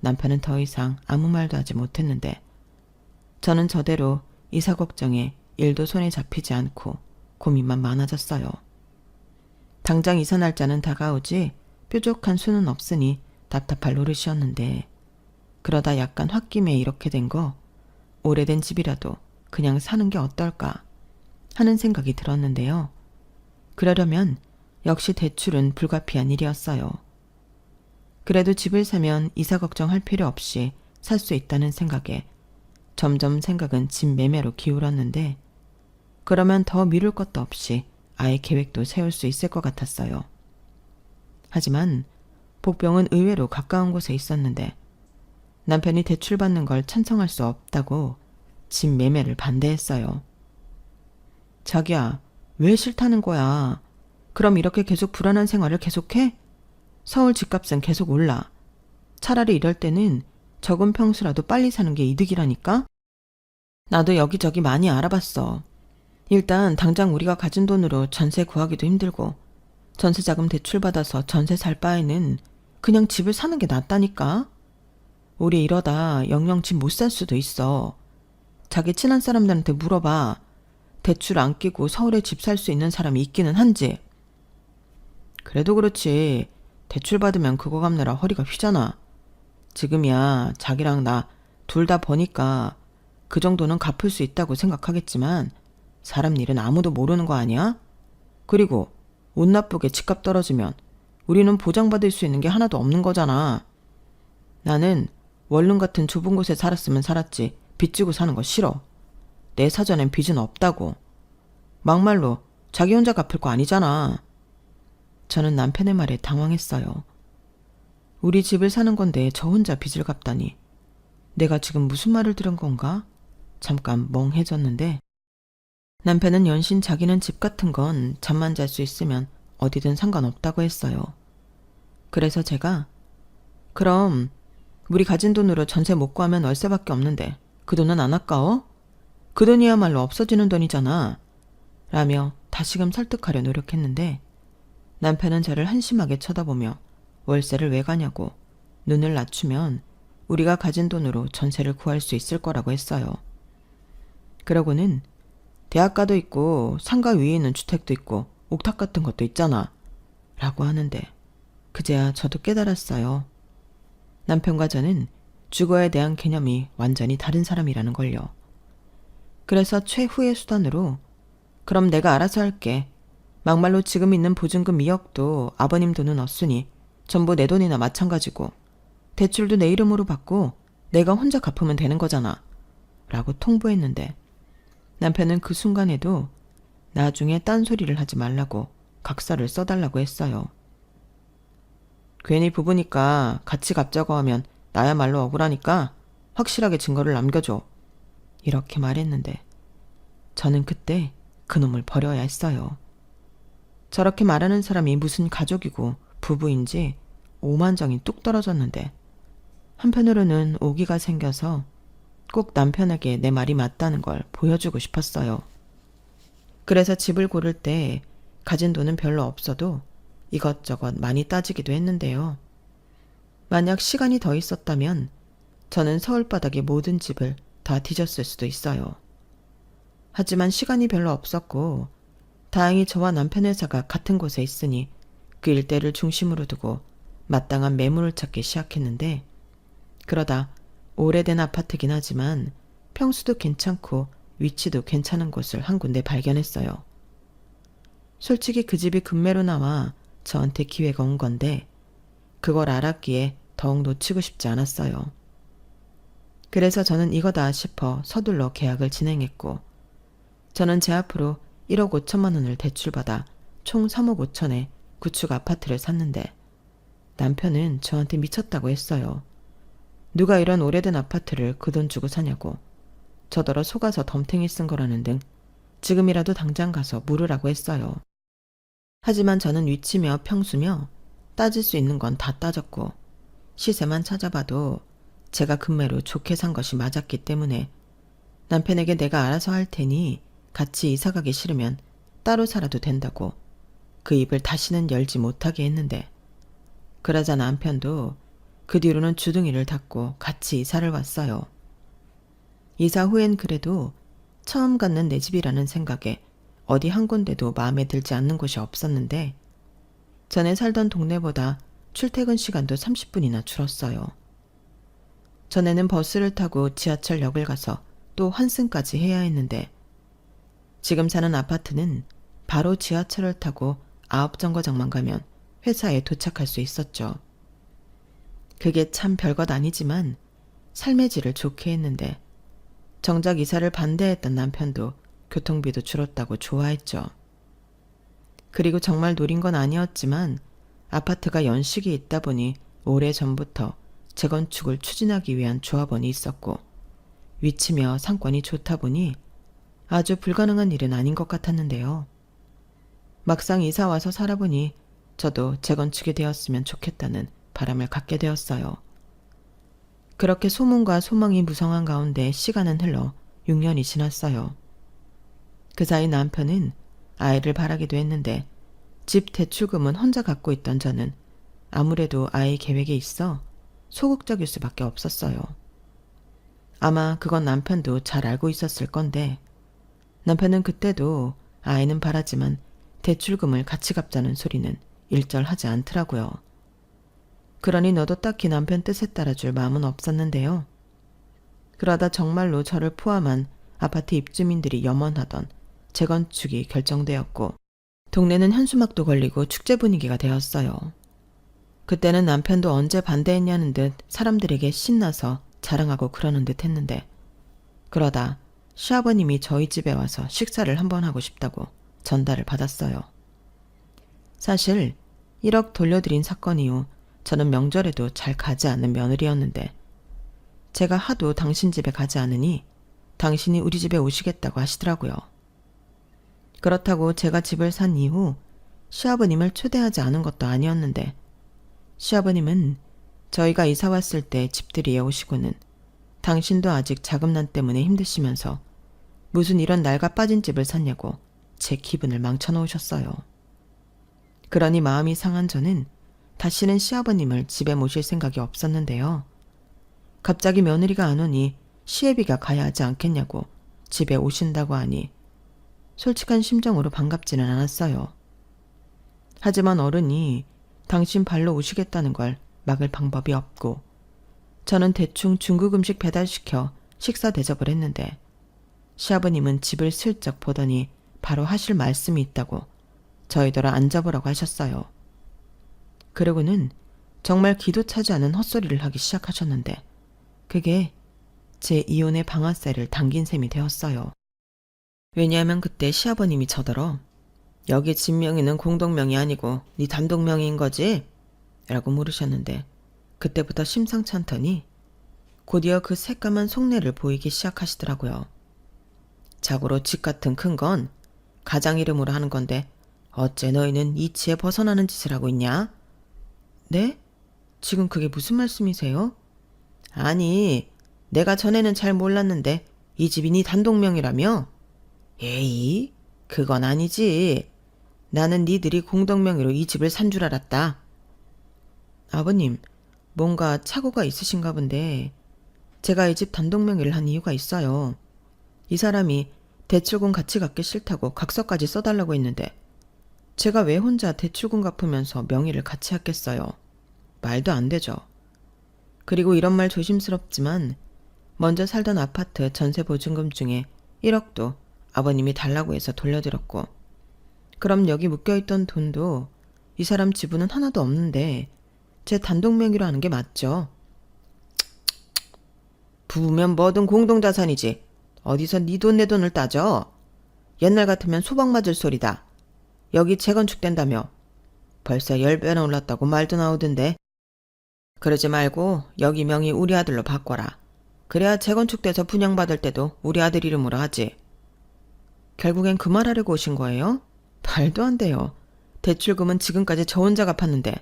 남편은 더 이상 아무 말도 하지 못했는데 저는 저대로 이사 걱정에 일도 손에 잡히지 않고 고민만 많아졌어요. 당장 이사 날짜는 다가오지 뾰족한 수는 없으니 답답할 노릇이었는데 그러다 약간 홧김에 이렇게 된 거 오래된 집이라도 그냥 사는 게 어떨까 하는 생각이 들었는데요. 그러려면 역시 대출은 불가피한 일이었어요. 그래도 집을 사면 이사 걱정할 필요 없이 살 수 있다는 생각에 점점 생각은 집 매매로 기울었는데 그러면 더 미룰 것도 없이 아예 계획도 세울 수 있을 것 같았어요. 하지만 복병은 의외로 가까운 곳에 있었는데 남편이 대출받는 걸 찬성할 수 없다고 집 매매를 반대했어요. 자기야, 왜 싫다는 거야? 그럼 이렇게 계속 불안한 생활을 계속해? 서울 집값은 계속 올라. 차라리 이럴 때는 적은 평수라도 빨리 사는 게 이득이라니까? 나도 여기저기 많이 알아봤어. 일단 당장 우리가 가진 돈으로 전세 구하기도 힘들고 전세자금 대출받아서 전세 살 바에는 그냥 집을 사는 게 낫다니까? 우리 이러다 영영 집 못 살 수도 있어. 자기 친한 사람들한테 물어봐. 대출 안 끼고 서울에 집 살 수 있는 사람이 있기는 한지. 그래도 그렇지. 대출 받으면 그거 갚느라 허리가 휘잖아. 지금이야 자기랑 나 둘 다 버니까 그 정도는 갚을 수 있다고 생각하겠지만 사람 일은 아무도 모르는 거 아니야? 그리고 운 나쁘게 집값 떨어지면 우리는 보장받을 수 있는 게 하나도 없는 거잖아. 나는 원룸 같은 좁은 곳에 살았으면 살았지 빚 지고 사는 거 싫어. 내 사전엔 빚은 없다고. 막말로 자기 혼자 갚을 거 아니잖아. 저는 남편의 말에 당황했어요. 우리 집을 사는 건데 저 혼자 빚을 갚다니. 내가 지금 무슨 말을 들은 건가? 잠깐 멍해졌는데 남편은 연신 자기는 집 같은 건 잠만 잘 수 있으면 어디든 상관없다고 했어요. 그래서 제가 그럼 우리 가진 돈으로 전세 못 구하면 월세밖에 없는데 그 돈은 안 아까워? 그 돈이야말로 없어지는 돈이잖아. 라며 다시금 설득하려 노력했는데 남편은 저를 한심하게 쳐다보며 월세를 왜 가냐고 눈을 낮추면 우리가 가진 돈으로 전세를 구할 수 있을 거라고 했어요. 그러고는 대학가도 있고 상가 위에 있는 주택도 있고 옥탑 같은 것도 있잖아. 라고 하는데 그제야 저도 깨달았어요. 남편과 저는 주거에 대한 개념이 완전히 다른 사람이라는 걸요. 그래서 최후의 수단으로 그럼 내가 알아서 할게. 막말로 지금 있는 보증금 2억도 아버님 돈은 없으니 전부 내 돈이나 마찬가지고 대출도 내 이름으로 받고 내가 혼자 갚으면 되는 거잖아. 라고 통보했는데 남편은 그 순간에도 나중에 딴소리를 하지 말라고 각서를 써달라고 했어요. 괜히 부부니까 같이 갚자고 하면 나야말로 억울하니까 확실하게 증거를 남겨줘. 이렇게 말했는데 저는 그때 그놈을 버려야 했어요. 저렇게 말하는 사람이 무슨 가족이고 부부인지 오만정이 뚝 떨어졌는데 한편으로는 오기가 생겨서 꼭 남편에게 내 말이 맞다는 걸 보여주고 싶었어요. 그래서 집을 고를 때 가진 돈은 별로 없어도 이것저것 많이 따지기도 했는데요. 만약 시간이 더 있었다면 저는 서울바닥의 모든 집을 다 뒤졌을 수도 있어요. 하지만 시간이 별로 없었고 다행히 저와 남편 회사가 같은 곳에 있으니 그 일대를 중심으로 두고 마땅한 매물을 찾기 시작했는데 그러다 오래된 아파트긴 하지만 평수도 괜찮고 위치도 괜찮은 곳을 한 군데 발견했어요. 솔직히 그 집이 급매로 나와 저한테 기회가 온 건데 그걸 알았기에 더욱 놓치고 싶지 않았어요. 그래서 저는 이거다 싶어 서둘러 계약을 진행했고 저는 제 앞으로 1억 5천만 원을 대출받아 총 3억 5천에 구축 아파트를 샀는데 남편은 저한테 미쳤다고 했어요. 누가 이런 오래된 아파트를 그 돈 주고 사냐고 저더러 속아서 덤탱이 쓴 거라는 등 지금이라도 당장 가서 물으라고 했어요. 하지만 저는 위치며 평수며 따질 수 있는 건 다 따졌고 시세만 찾아봐도 제가 급매로 좋게 산 것이 맞았기 때문에 남편에게 내가 알아서 할 테니 같이 이사가기 싫으면 따로 살아도 된다고 그 입을 다시는 열지 못하게 했는데 그러자 남편도 그 뒤로는 주둥이를 닫고 같이 이사를 왔어요. 이사 후엔 그래도 처음 갖는 내 집이라는 생각에 어디 한 군데도 마음에 들지 않는 곳이 없었는데 전에 살던 동네보다 출퇴근 시간도 30분이나 줄었어요. 전에는 버스를 타고 지하철역을 가서 또 환승까지 해야 했는데 지금 사는 아파트는 바로 지하철을 타고 9정거장만 가면 회사에 도착할 수 있었죠. 그게 참 별것 아니지만 삶의 질을 좋게 했는데 정작 이사를 반대했던 남편도 교통비도 줄었다고 좋아했죠. 그리고 정말 노린 건 아니었지만 아파트가 연식이 있다 보니 오래전부터 재건축을 추진하기 위한 조합원이 있었고 위치며 상권이 좋다 보니 아주 불가능한 일은 아닌 것 같았는데요. 막상 이사 와서 살아보니 저도 재건축이 되었으면 좋겠다는 바람을 갖게 되었어요. 그렇게 소문과 소망이 무성한 가운데 시간은 흘러 6년이 지났어요. 그 사이 남편은 아이를 바라기도 했는데 집 대출금은 혼자 갖고 있던 저는 아무래도 아이 계획에 있어 소극적일 수밖에 없었어요. 아마 그건 남편도 잘 알고 있었을 건데 남편은 그때도 아이는 바라지만 대출금을 같이 갚자는 소리는 일절하지 않더라고요. 그러니 너도 딱히 남편 뜻에 따라줄 마음은 없었는데요. 그러다 정말로 저를 포함한 아파트 입주민들이 염원하던 재건축이 결정되었고 동네는 현수막도 걸리고 축제 분위기가 되었어요. 그때는 남편도 언제 반대했냐는 듯 사람들에게 신나서 자랑하고 그러는 듯 했는데 그러다 시아버님이 저희 집에 와서 식사를 한번 하고 싶다고 전달을 받았어요. 사실 1억 돌려드린 사건 이후 저는 명절에도 잘 가지 않는 며느리였는데 제가 하도 당신 집에 가지 않으니 당신이 우리 집에 오시겠다고 하시더라고요. 그렇다고 제가 집을 산 이후 시아버님을 초대하지 않은 것도 아니었는데 시아버님은 저희가 이사 왔을 때 집들이에 오시고는 당신도 아직 자금난 때문에 힘드시면서 무슨 이런 낡아 빠진 집을 샀냐고 제 기분을 망쳐놓으셨어요. 그러니 마음이 상한 저는 다시는 시아버님을 집에 모실 생각이 없었는데요. 갑자기 며느리가 안 오니 시애비가 가야 하지 않겠냐고 집에 오신다고 하니 솔직한 심정으로 반갑지는 않았어요. 하지만 어른이 당신 발로 오시겠다는 걸 막을 방법이 없고 저는 대충 중국 음식 배달시켜 식사 대접을 했는데 시아버님은 집을 슬쩍 보더니 바로 하실 말씀이 있다고 저희더러 앉아보라고 하셨어요. 그러고는 정말 기도 차지 않은 헛소리를 하기 시작하셨는데 그게 제 이혼의 방아쇠를 당긴 셈이 되었어요. 왜냐하면 그때 시아버님이 저더러 여기 집 명의는 공동명의 아니고 네 단독명의인 거지? 라고 물으셨는데 그때부터 심상치 않더니 곧이어 그 새까만 속내를 보이기 시작하시더라고요. 자고로 집 같은 큰 건 가장 이름으로 하는 건데 어째 너희는 이치에 벗어나는 짓을 하고 있냐? 네? 지금 그게 무슨 말씀이세요? 아니, 내가 전에는 잘 몰랐는데 이 집이 네 단독명의라며? 에이, 그건 아니지. 나는 니들이 공동명의로 이 집을 산 줄 알았다. 아버님, 뭔가 착오가 있으신가 본데 제가 이 집 단독명의를 한 이유가 있어요. 이 사람이 대출금 같이 갚기 싫다고 각서까지 써달라고 했는데 제가 왜 혼자 대출금 갚으면서 명의를 같이 했겠어요. 말도 안 되죠. 그리고 이런 말 조심스럽지만 먼저 살던 아파트 전세 보증금 중에 1억도 아버님이 달라고 해서 돌려드렸고 그럼 여기 묶여있던 돈도 이 사람 지분은 하나도 없는데 제 단독 명의로 하는 게 맞죠. 부부면 뭐든 공동자산이지. 어디서 네 돈 내 돈을 따져. 옛날 같으면 소방 맞을 소리다. 여기 재건축된다며. 벌써 10배나 올랐다고 말도 나오던데. 그러지 말고 여기 명의 우리 아들로 바꿔라. 그래야 재건축돼서 분양받을 때도 우리 아들 이름으로 하지. 결국엔 그 말 하려고 오신 거예요? 말도 안 돼요. 대출금은 지금까지 저 혼자 갚았는데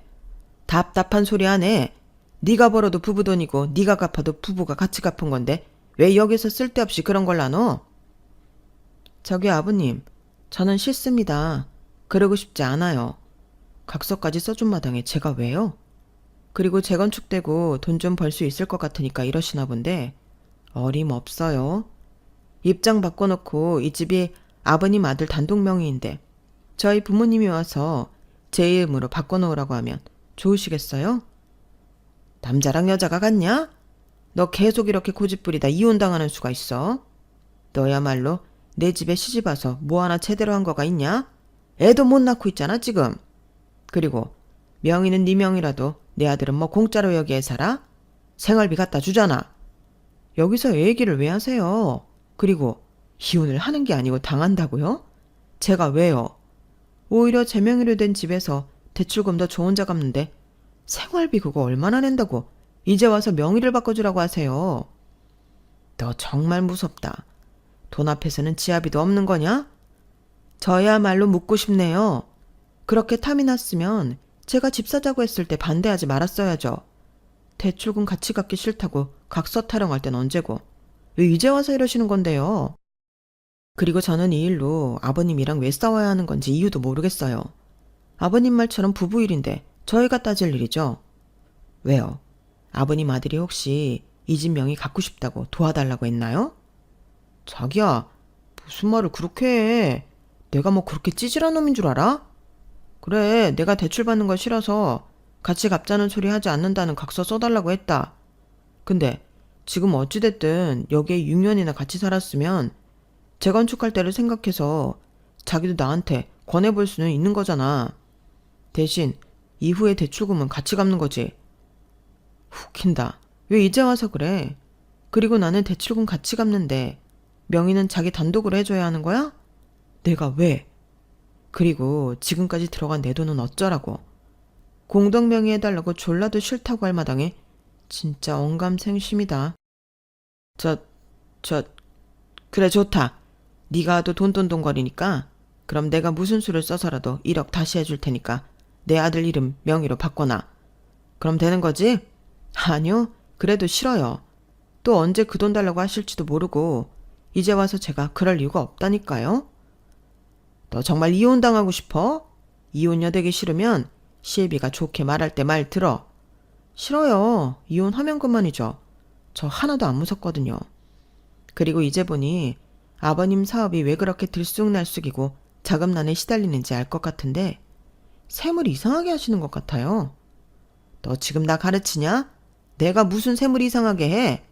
답답한 소리 안 해. 네가 벌어도 부부 돈이고 네가 갚아도 부부가 같이 갚은 건데 왜 여기서 쓸데없이 그런 걸 나눠? 저기 아버님, 저는 싫습니다. 그러고 싶지 않아요. 각서까지 써준 마당에 제가 왜요? 그리고 재건축되고 돈 좀 벌 수 있을 것 같으니까 이러시나 본데 어림없어요. 입장 바꿔놓고 이 집이 아버님 아들 단독 명의인데 저희 부모님이 와서 제 이름으로 바꿔놓으라고 하면 좋으시겠어요? 남자랑 여자가 같냐? 너 계속 이렇게 고집부리다 이혼당하는 수가 있어. 너야말로 내 집에 시집와서 뭐 하나 제대로 한 거가 있냐? 애도 못 낳고 있잖아 지금. 그리고 명의는 네 명이라도 내 아들은 뭐 공짜로 여기에 살아? 생활비 갖다 주잖아. 여기서 얘기를 왜 하세요? 그리고 이혼을 하는 게 아니고 당한다고요? 제가 왜요? 오히려 제 명의로 된 집에서 대출금도 저 혼자 갚는데 생활비 그거 얼마나 낸다고 이제 와서 명의를 바꿔주라고 하세요. 너 정말 무섭다. 돈 앞에서는 지아비도 없는 거냐? 저야말로 묻고 싶네요. 그렇게 탐이 났으면 제가 집 사자고 했을 때 반대하지 말았어야죠. 대출금 같이 갚기 싫다고 각서 타령할 땐 언제고. 왜 이제 와서 이러시는 건데요? 그리고 저는 이 일로 아버님이랑 왜 싸워야 하는 건지 이유도 모르겠어요. 아버님 말처럼 부부 일인데 저희가 따질 일이죠. 왜요? 아버님 아들이 혹시 이 집 명의 갖고 싶다고 도와달라고 했나요? 자기야, 무슨 말을 그렇게 해. 내가 뭐 그렇게 찌질한 놈인 줄 알아? 그래, 내가 대출 받는 거 싫어서 같이 갚자는 소리 하지 않는다는 각서 써달라고 했다. 근데 지금 어찌됐든 여기에 6년이나 같이 살았으면 재건축할 때를 생각해서 자기도 나한테 권해볼 수는 있는 거잖아. 대신 이후에 대출금은 같이 갚는 거지. 웃긴다. 왜 이제 와서 그래? 그리고 나는 대출금 같이 갚는데 명의는 자기 단독으로 해줘야 하는 거야? 내가 왜? 그리고 지금까지 들어간 내 돈은 어쩌라고? 공동명의 해달라고 졸라도 싫다고 할 마당에 진짜 언감생심이다. 저, 그래 좋다. 네가 하도 돈돈돈거리니까 그럼 내가 무슨 수를 써서라도 1억 다시 해줄 테니까 내 아들 이름 명의로 바꿔놔. 그럼 되는 거지? 아니요. 그래도 싫어요. 또 언제 그 돈 달라고 하실지도 모르고 이제 와서 제가 그럴 이유가 없다니까요. 너 정말 이혼당하고 싶어? 이혼녀 되기 싫으면 시애비가 좋게 말할 때 말 들어. 싫어요. 이혼하면 그만이죠. 저 하나도 안 무섭거든요. 그리고 이제 보니 아버님 사업이 왜 그렇게 들쑥날쑥이고 자금난에 시달리는지 알 것 같은데 셈을 이상하게 하시는 것 같아요. 너 지금 나 가르치냐? 내가 무슨 셈을 이상하게 해?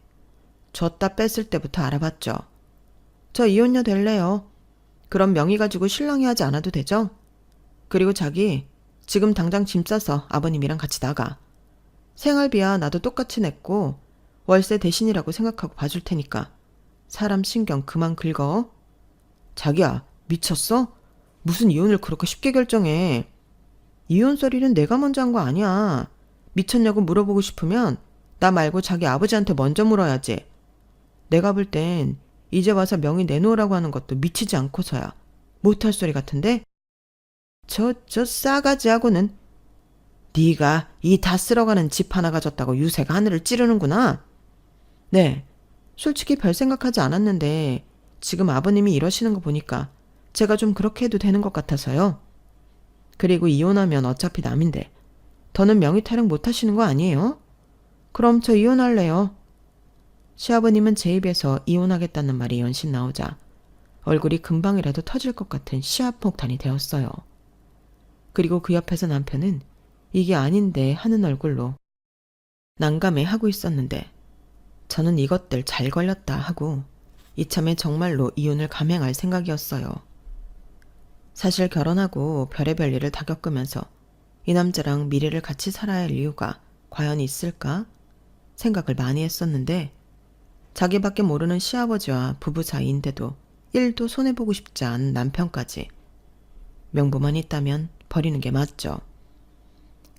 줬다 뺐을 때부터 알아봤죠. 저 이혼녀 될래요. 그럼 명의 가지고 신랑이 하지 않아도 되죠? 그리고 자기 지금 당장 짐 싸서 아버님이랑 같이 나가. 생활비야 나도 똑같이 냈고 월세 대신이라고 생각하고 봐줄 테니까 사람 신경 그만 긁어. 자기야 미쳤어? 무슨 이혼을 그렇게 쉽게 결정해. 이혼 소리는 내가 먼저 한 거 아니야. 미쳤냐고 물어보고 싶으면 나 말고 자기 아버지한테 먼저 물어야지. 내가 볼 땐 이제 와서 명의 내놓으라고 하는 것도 미치지 않고서야 못할 소리 같은데? 저 싸가지하고는 네가 이 다 쓸어가는 집 하나 가졌다고 유세가 하늘을 찌르는구나. 네, 솔직히 별 생각하지 않았는데 지금 아버님이 이러시는 거 보니까 제가 좀 그렇게 해도 되는 것 같아서요. 그리고 이혼하면 어차피 남인데 더는 명의 타령 못 하시는 거 아니에요? 그럼 저 이혼할래요. 시아버님은 제 입에서 이혼하겠다는 말이 연신 나오자 얼굴이 금방이라도 터질 것 같은 시합폭탄이 되었어요. 그리고 그 옆에서 남편은 이게 아닌데 하는 얼굴로 난감해 하고 있었는데 저는 이것들 잘 걸렸다 하고 이참에 정말로 이혼을 감행할 생각이었어요. 사실 결혼하고 별의별 일을 다 겪으면서 이 남자랑 미래를 같이 살아야 할 이유가 과연 있을까 생각을 많이 했었는데 자기밖에 모르는 시아버지와 부부 사이인데도 1도 손해보고 싶지 않은 남편까지 명부만 있다면 버리는 게 맞죠.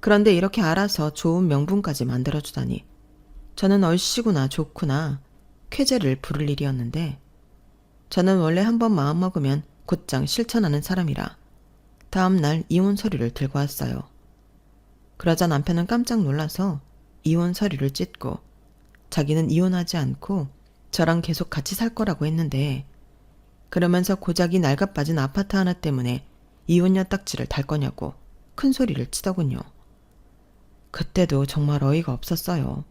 그런데 이렇게 알아서 좋은 명분까지 만들어주다니 저는 얼씨구나 좋구나 쾌재를 부를 일이었는데 저는 원래 한번 마음먹으면 곧장 실천하는 사람이라 다음날 이혼 서류를 들고 왔어요. 그러자 남편은 깜짝 놀라서 이혼 서류를 찢고 자기는 이혼하지 않고 저랑 계속 같이 살 거라고 했는데 그러면서 고작이 낡아빠진 아파트 하나 때문에 이혼녀 딱지를 달 거냐고 큰 소리를 치더군요. 그때도 정말 어이가 없었어요.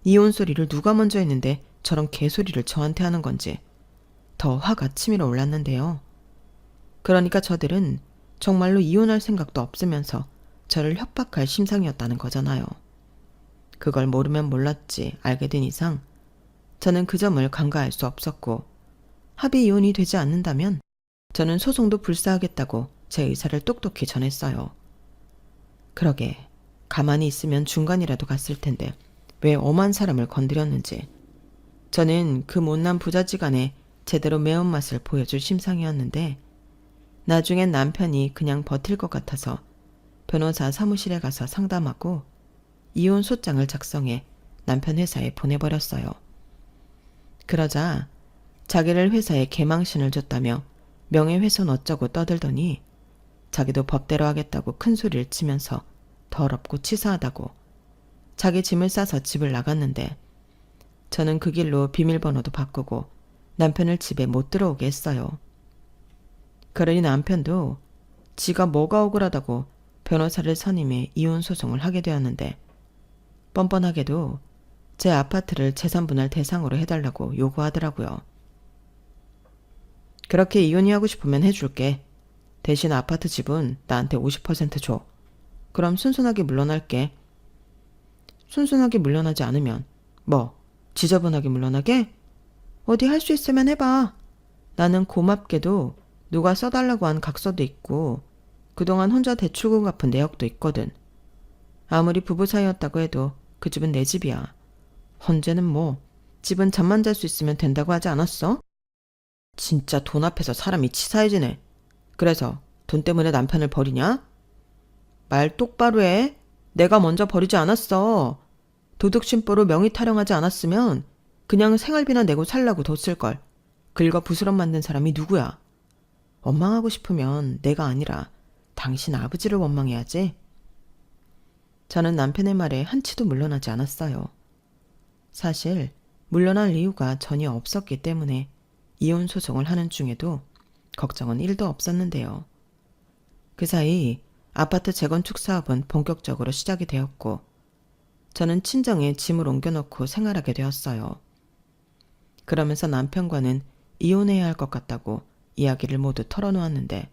이혼 소리를 누가 먼저 했는데 저런 개소리를 저한테 하는 건지 더 화가 치밀어 올랐는데요. 그러니까 저들은 정말로 이혼할 생각도 없으면서 저를 협박할 심상이었다는 거잖아요. 그걸 모르면 몰랐지 알게 된 이상 저는 그 점을 간과할 수 없었고 합의 이혼이 되지 않는다면 저는 소송도 불사하겠다고 제 의사를 똑똑히 전했어요. 그러게 가만히 있으면 중간이라도 갔을 텐데 왜 엄한 사람을 건드렸는지 저는 그 못난 부잣지간에 제대로 매운맛을 보여줄 심상이었는데 나중엔 남편이 그냥 버틸 것 같아서 변호사 사무실에 가서 상담하고 이혼 소장을 작성해 남편 회사에 보내버렸어요. 그러자 자기를 회사에 개망신을 줬다며 명예훼손 어쩌고 떠들더니 자기도 법대로 하겠다고 큰 소리를 치면서 더럽고 치사하다고 자기 짐을 싸서 집을 나갔는데 저는 그 길로 비밀번호도 바꾸고 남편을 집에 못 들어오게 했어요. 그러니 남편도 지가 뭐가 억울하다고 변호사를 선임해 이혼 소송을 하게 되었는데 뻔뻔하게도 제 아파트를 재산분할 대상으로 해달라고 요구하더라고요. 그렇게 이혼이 하고 싶으면 해줄게. 대신 아파트 집은 나한테 50% 줘. 그럼 순순하게 물러날게. 순순하게 물러나지 않으면 뭐 지저분하게 물러나게? 어디 할 수 있으면 해봐. 나는 고맙게도 누가 써달라고 한 각서도 있고 그동안 혼자 대출금 갚은 내역도 있거든. 아무리 부부 사이였다고 해도 그 집은 내 집이야. 헌재는 뭐 집은 잠만 잘 수 있으면 된다고 하지 않았어? 진짜 돈 앞에서 사람이 치사해지네. 그래서 돈 때문에 남편을 버리냐? 말 똑바로 해. 내가 먼저 버리지 않았어. 도둑심보로 명의 타령하지 않았으면 그냥 생활비나 내고 살라고 뒀을걸. 긁어 부스럼 만든 사람이 누구야? 원망하고 싶으면 내가 아니라 당신 아버지를 원망해야지. 저는 남편의 말에 한치도 물러나지 않았어요. 사실 물러날 이유가 전혀 없었기 때문에 이혼 소송을 하는 중에도 걱정은 1도 없었는데요. 그 사이 아파트 재건축 사업은 본격적으로 시작이 되었고 저는 친정에 짐을 옮겨놓고 생활하게 되었어요. 그러면서 남편과는 이혼해야 할 것 같다고 이야기를 모두 털어놓았는데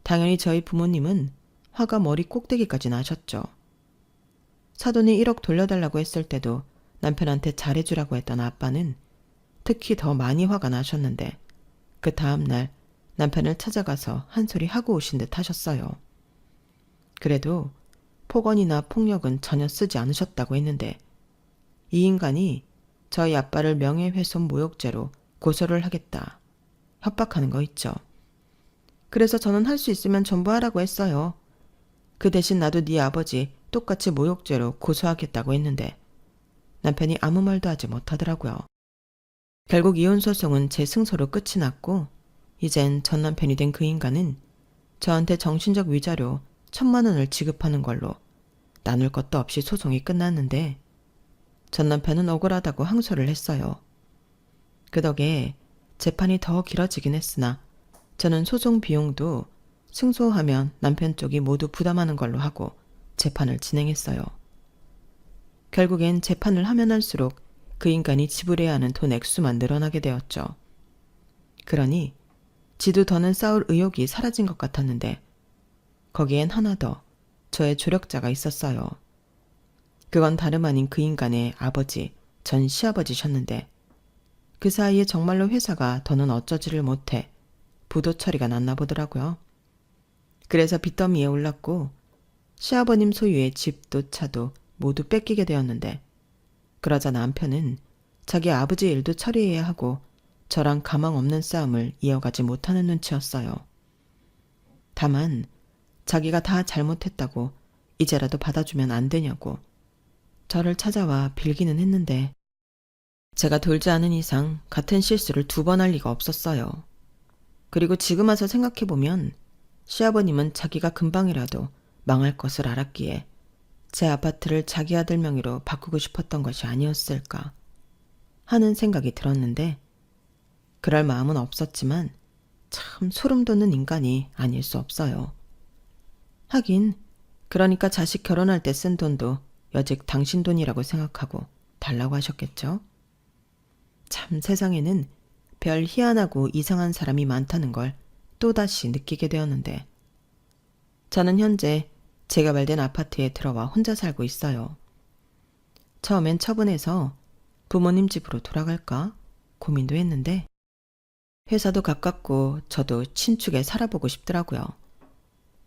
당연히 저희 부모님은 화가 머리 꼭대기까지 나셨죠. 사돈이 1억 돌려달라고 했을 때도 남편한테 잘해주라고 했던 아빠는 특히 더 많이 화가 나셨는데 그 다음날 남편을 찾아가서 한 소리 하고 오신 듯 하셨어요. 그래도 폭언이나 폭력은 전혀 쓰지 않으셨다고 했는데 이 인간이 저희 아빠를 명예훼손 모욕죄로 고소를 하겠다 협박하는 거 있죠. 그래서 저는 할 수 있으면 전부 하라고 했어요. 그 대신 나도 네 아버지 똑같이 모욕죄로 고소하겠다고 했는데 남편이 아무 말도 하지 못하더라고요. 결국 이혼 소송은 제 승소로 끝이 났고 이젠 전 남편이 된 그 인간은 저한테 정신적 위자료 1,000만 원을 지급하는 걸로 나눌 것도 없이 소송이 끝났는데 전 남편은 억울하다고 항소를 했어요. 그 덕에 재판이 더 길어지긴 했으나 저는 소송 비용도 승소하면 남편 쪽이 모두 부담하는 걸로 하고 재판을 진행했어요. 결국엔 재판을 하면 할수록 그 인간이 지불해야 하는 돈 액수만 늘어나게 되었죠. 그러니 지도 더는 싸울 의욕이 사라진 것 같았는데 거기엔 하나 더 저의 조력자가 있었어요. 그건 다름 아닌 그 인간의 아버지, 전 시아버지셨는데 그 사이에 정말로 회사가 더는 어쩌지를 못해 부도 처리가 났나 보더라고요. 그래서 빚더미에 올랐고 시아버님 소유의 집도 차도 모두 뺏기게 되었는데 그러자 남편은 자기 아버지 일도 처리해야 하고 저랑 가망 없는 싸움을 이어가지 못하는 눈치였어요. 다만 자기가 다 잘못했다고 이제라도 받아주면 안 되냐고 저를 찾아와 빌기는 했는데 제가 돌지 않은 이상 같은 실수를 2번 할 리가 없었어요. 그리고 지금 와서 생각해보면 시아버님은 자기가 금방이라도 망할 것을 알았기에 제 아파트를 자기 아들 명의로 바꾸고 싶었던 것이 아니었을까 하는 생각이 들었는데 그럴 마음은 없었지만 참 소름 돋는 인간이 아닐 수 없어요. 하긴 그러니까 자식 결혼할 때 쓴 돈도 여직 당신 돈이라고 생각하고 달라고 하셨겠죠? 참 세상에는 별 희한하고 이상한 사람이 많다는 걸 또다시 느끼게 되었는데 저는 현재 재개발된 아파트에 들어와 혼자 살고 있어요. 처음엔 처분해서 부모님 집으로 돌아갈까 고민도 했는데 회사도 가깝고 저도 친축에 살아보고 싶더라고요.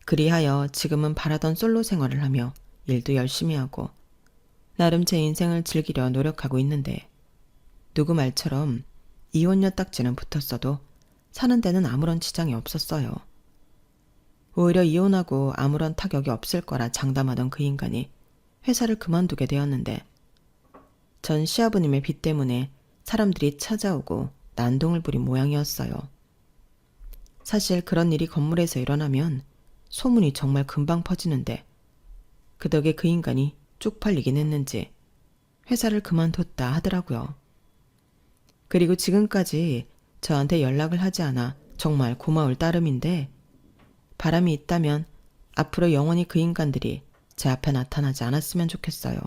그리하여 지금은 바라던 솔로 생활을 하며 일도 열심히 하고 나름 제 인생을 즐기려 노력하고 있는데 누구 말처럼 이혼녀 딱지는 붙었어도 사는 데는 아무런 지장이 없었어요. 오히려 이혼하고 아무런 타격이 없을 거라 장담하던 그 인간이 회사를 그만두게 되었는데 전 시아버님의 빚 때문에 사람들이 찾아오고 난동을 부린 모양이었어요. 사실 그런 일이 건물에서 일어나면 소문이 정말 금방 퍼지는데 그 덕에 그 인간이 쪽팔리긴 했는지 회사를 그만뒀다 하더라고요. 그리고 지금까지 저한테 연락을 하지 않아 정말 고마울 따름인데 바람이 있다면 앞으로 영원히 그 인간들이 제 앞에 나타나지 않았으면 좋겠어요.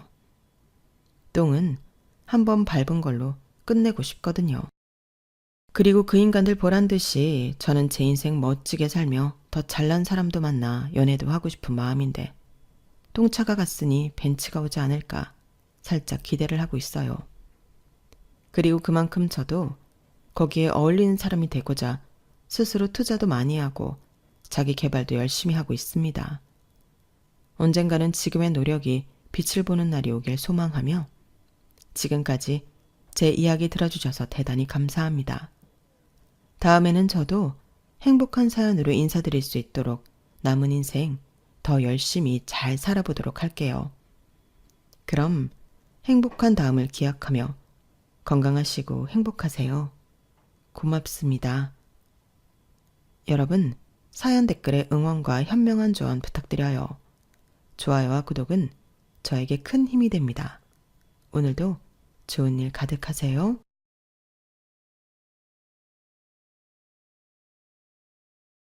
똥은 한번 밟은 걸로 끝내고 싶거든요. 그리고 그 인간들 보란 듯이 저는 제 인생 멋지게 살며 더 잘난 사람도 만나 연애도 하고 싶은 마음인데 똥차가 갔으니 벤츠가 오지 않을까 살짝 기대를 하고 있어요. 그리고 그만큼 저도 거기에 어울리는 사람이 되고자 스스로 투자도 많이 하고 자기 개발도 열심히 하고 있습니다. 언젠가는 지금의 노력이 빛을 보는 날이 오길 소망하며 지금까지 제 이야기 들어주셔서 대단히 감사합니다. 다음에는 저도 행복한 사연으로 인사드릴 수 있도록 남은 인생 더 열심히 잘 살아보도록 할게요. 그럼 행복한 다음을 기약하며 건강하시고 행복하세요. 고맙습니다. 여러분, 사연 댓글에 응원과 현명한 조언 부탁드려요. 좋아요와 구독은 저에게 큰 힘이 됩니다. 오늘도 좋은 일 가득하세요.